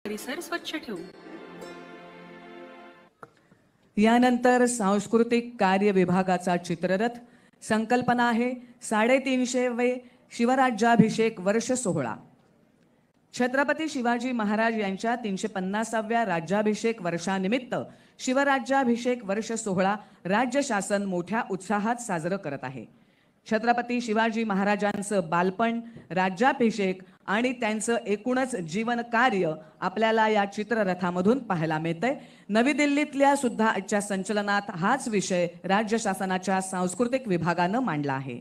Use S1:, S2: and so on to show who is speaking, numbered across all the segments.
S1: परिसर स्वच्छ ठेवू।
S2: यानंतर सांस्कृतिक कार्य विभागाचा चित्ररथ संकल्पना आहे 350वे शिवराज्याभिषेक वर्ष सोहळा। छत्रपती शिवाजी महाराज यांच्या 350व्या राज्याभिषेक वर्षानिमित्त शिवराज्याभिषेक वर्ष सोहळा राज्य शासन मोठ्या उत्साहात साजरं करत आहे। छत्रपती शिवाजी महाराजांचं बालपण, राज्याभिषेक आणि त्यांचं एकूणच जीवन कार्य आपल्याला या चित्ररथामधून पाहायला मिळतंय। नवी दिल्लीतल्या सुद्धा आजच्या संचलनात हाच विषय राज्य शासनाच्या सांस्कृतिक विभागानं मांडला आहे।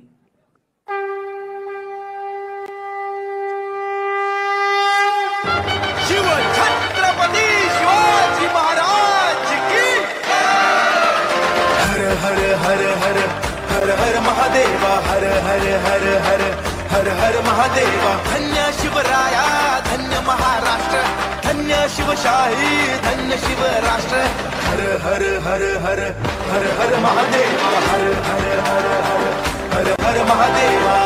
S3: शिव छत्रपती शिवाजी महाराज की हर हर हर हर हर हर महादेवा हर हर हर हर हर हर महादेवा। धन्य शिवराया धन्य महाराष्ट्र, धन्य शिवशाही धन्य शिवराष्ट्र। हर हर हर हर हर हर महादेवा हर हर हर हर हर हर महादेवा।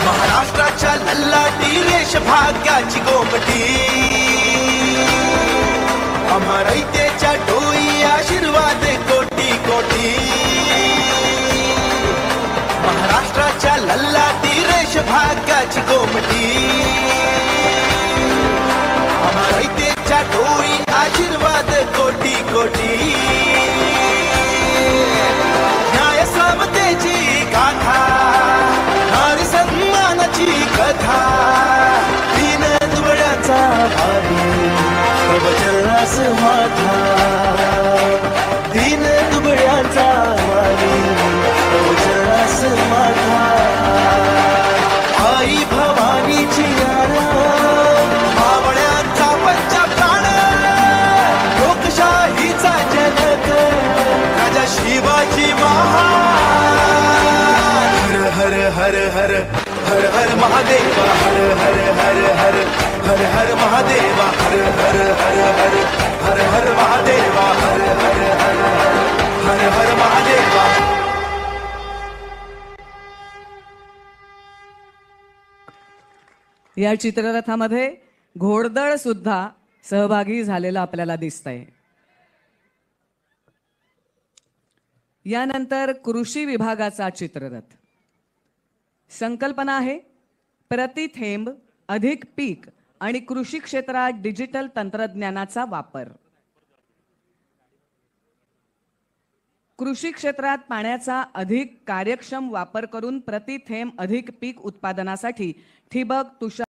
S3: महाराष्ट्राच्या लल्लाटी रेष भाग्याची गोमटी, आम्हा रयतेच्या डोई आशीर्वाद कोटी कोटी। महाराष्ट्राच्या लल्लाटी रेष भाग्याची गोमटी, आम्हा रयतेच्या डोई आशीर्वाद कोटी कोटी। न्याय समतेची गाथा, नारी सन्मानाची कथा, दीन दुबळ्याचा भावी प्रवचनास माझा, दीन दुबळ्याचा भावी प्रवचनास माझा। आई भवानीची यारा, मावळ्यांचा पंचप्राण, लोकशाहीचा जनक राजा शिवाजी महाराज। हर हर हर हर हर महादेवा हर हर हर हर हर हर महादेवा हर हर हर हर हर हर महादेवा हर हर हर हर हर महादेवा।
S2: या चित्ररथामध्ये घोडदळ सुद्धा सहभागी झालेला आपल्याला दिसतंय। यानंतर कृषी विभागाचा चित्ररथ संकल्पना आहे प्रति थेंब अधिक पीक आणि कृषी क्षेत्रात डिजिटल तंत्रज्ञानाचा वापर। कृषी क्षेत्रात पाण्याचा अधिक कार्यक्षम वापर करून प्रति थेंब अधिक पीक उत्पादनासाठी ठिबक, तुषार